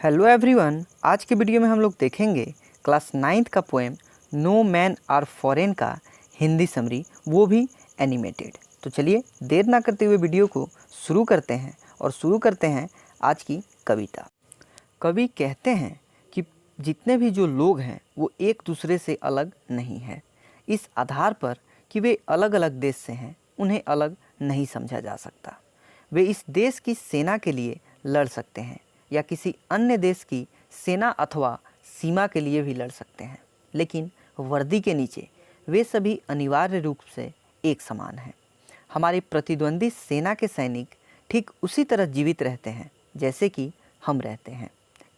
Hello everyone, आज के video में हम लोग देखेंगे क्लास 9th का poem no man are foreign का हिंदी समरी, वो भी एनिमेटेड। तो चलिए देर ना करते हुए वीडियो को शुरू करते हैं और शुरू करते हैं आज की कविता। कवि कहते हैं कि जितने भी जो लोग हैं वो एक दूसरे से अलग नहीं है। इस आधार पर कि वे अलग अलग देश से हैं, उन्हें अलग नहीं समझा जा सकता। वे इस देश की सेना के लिए लड़ सकते हैं या किसी अन्य देश की सेना अथवा सीमा के लिए भी लड़ सकते हैं, लेकिन वर्दी के नीचे वे सभी अनिवार्य रूप से एक समान हैं। हमारे प्रतिद्वंदी सेना के सैनिक ठीक उसी तरह जीवित रहते हैं जैसे कि हम रहते हैं।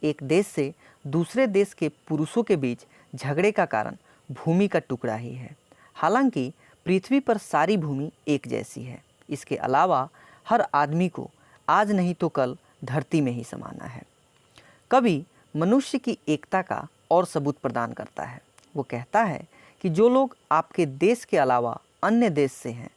एक देश से दूसरे देश के पुरुषों के बीच झगड़े का कारण भूमि का टुकड़ा ही है। हालांकि पृथ्वी पर सारी भूमि एक जैसी है। इसके अलावा हर आदमी को आज नहीं तो कल धरती में ही समाना है। कवि मनुष्य की एकता का और सबूत प्रदान करता है। वो कहता है कि जो लोग आपके देश के अलावा अन्य देश से हैं,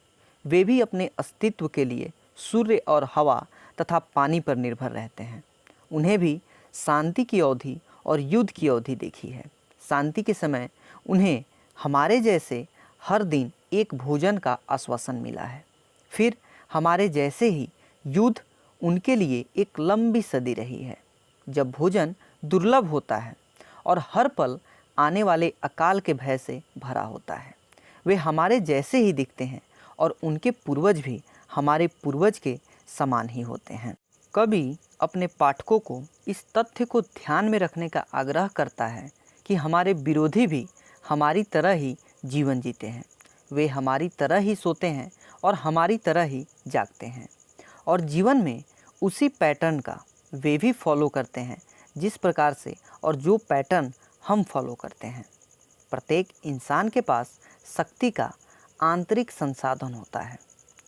वे भी अपने अस्तित्व के लिए सूर्य और हवा तथा पानी पर निर्भर रहते हैं। उन्हें भी शांति की अवधि और युद्ध की अवधि देखी है। शांति के समय उन्हें हमारे जैसे हर दिन एक भोजन का आश्वासन मिला है। फिर हमारे जैसे ही युद्ध उनके लिए एक लंबी सदी रही है, जब भोजन दुर्लभ होता है और हर पल आने वाले अकाल के भय से भरा होता है। वे हमारे जैसे ही दिखते हैं और उनके पूर्वज भी हमारे पूर्वज के समान ही होते हैं। कवि अपने पाठकों को इस तथ्य को ध्यान में रखने का आग्रह करता है कि हमारे विरोधी भी हमारी तरह ही जीवन जीते हैं। वे हमारी तरह ही सोते हैं और हमारी तरह ही जागते हैं, और जीवन में उसी पैटर्न का वे भी फॉलो करते हैं जिस प्रकार से और जो पैटर्न हम फॉलो करते हैं। प्रत्येक इंसान के पास शक्ति का आंतरिक संसाधन होता है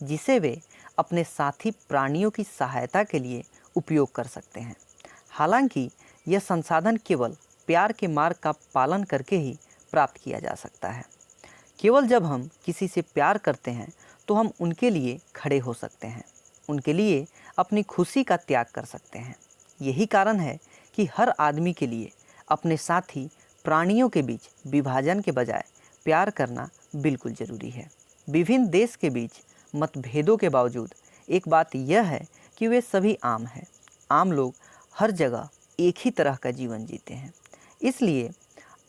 जिसे वे अपने साथी प्राणियों की सहायता के लिए उपयोग कर सकते हैं। हालांकि यह संसाधन केवल प्यार के मार्ग का पालन करके ही प्राप्त किया जा सकता है। केवल जब हम किसी से प्यार करते हैं तो हम उनके लिए खड़े हो सकते हैं, उनके लिए अपनी खुशी का त्याग कर सकते हैं। यही कारण है कि हर आदमी के लिए अपने साथी प्राणियों के बीच विभाजन के बजाय प्यार करना बिल्कुल ज़रूरी है। विभिन्न देश के बीच मतभेदों के बावजूद एक बात यह है कि वे सभी आम हैं। आम लोग हर जगह एक ही तरह का जीवन जीते हैं, इसलिए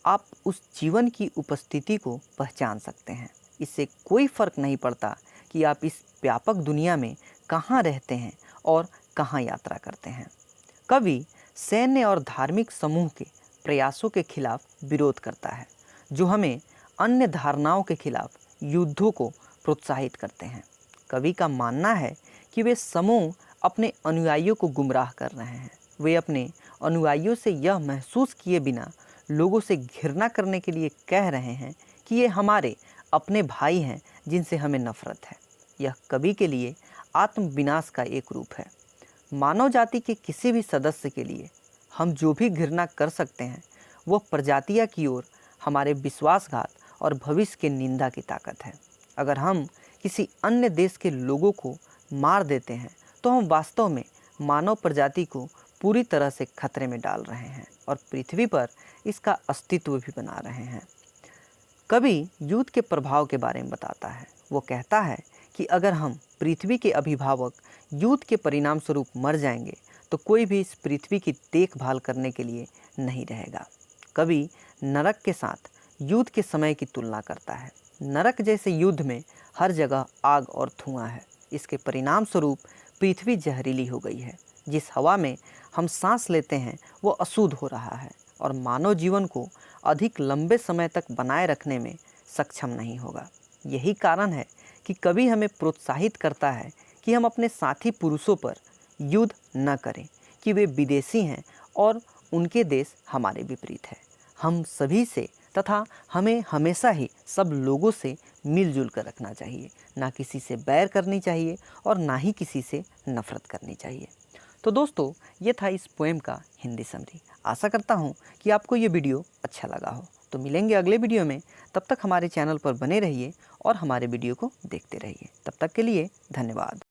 आप उस जीवन की उपस्थिति को पहचान सकते हैं। इससे कोई फ़र्क नहीं पड़ता कि आप इस व्यापक दुनिया में कहाँ रहते हैं और कहाँ यात्रा करते हैं। कवि सैन्य और धार्मिक समूह के प्रयासों के खिलाफ विरोध करता है, जो हमें अन्य धारणाओं के खिलाफ युद्धों को प्रोत्साहित करते हैं। कवि का मानना है कि वे समूह अपने अनुयायियों को गुमराह कर रहे हैं। वे अपने अनुयायियों से यह महसूस किए बिना लोगों से घृणा करने के लिए कह रहे हैं कि ये हमारे अपने भाई हैं जिनसे हमें नफरत है। यह कवि के लिए आत्म विनाश का एक रूप है। मानव जाति के किसी भी सदस्य के लिए हम जो भी घृणा कर सकते हैं वह प्रजातिया की ओर हमारे विश्वासघात और भविष्य के निंदा की ताकत है। अगर हम किसी अन्य देश के लोगों को मार देते हैं तो हम वास्तव में मानव प्रजाति को पूरी तरह से खतरे में डाल रहे हैं और पृथ्वी पर इसका अस्तित्व भी बना रहे हैं। कवि युद्ध के प्रभाव के बारे में बताता है। वो कहता है कि अगर हम पृथ्वी के अभिभावक युद्ध के परिणाम स्वरूप मर जाएंगे तो कोई भी इस पृथ्वी की देखभाल करने के लिए नहीं रहेगा। कवि नरक के साथ युद्ध के समय की तुलना करता है। नरक जैसे युद्ध में हर जगह आग और धुआं है। इसके परिणाम स्वरूप पृथ्वी जहरीली हो गई है। जिस हवा में हम सांस लेते हैं वो अशुद्ध हो रहा है और मानव जीवन को अधिक लंबे समय तक बनाए रखने में सक्षम नहीं होगा। यही कारण है कि कवि हमें प्रोत्साहित करता है कि हम अपने साथी पुरुषों पर युद्ध न करें, कि वे विदेशी हैं और उनके देश हमारे विपरीत है। हम सभी से तथा हमें हमेशा ही सब लोगों से मिलजुल कर रखना चाहिए, ना किसी से बैर करनी चाहिए और ना ही किसी से नफरत करनी चाहिए। तो दोस्तों, ये था इस पोएम का हिंदी समरी। आशा करता हूँ कि आपको ये वीडियो अच्छा लगा हो। तो मिलेंगे अगले वीडियो में। तब तक हमारे चैनल पर बने रहिए और हमारे वीडियो को देखते रहिए। तब तक के लिए धन्यवाद।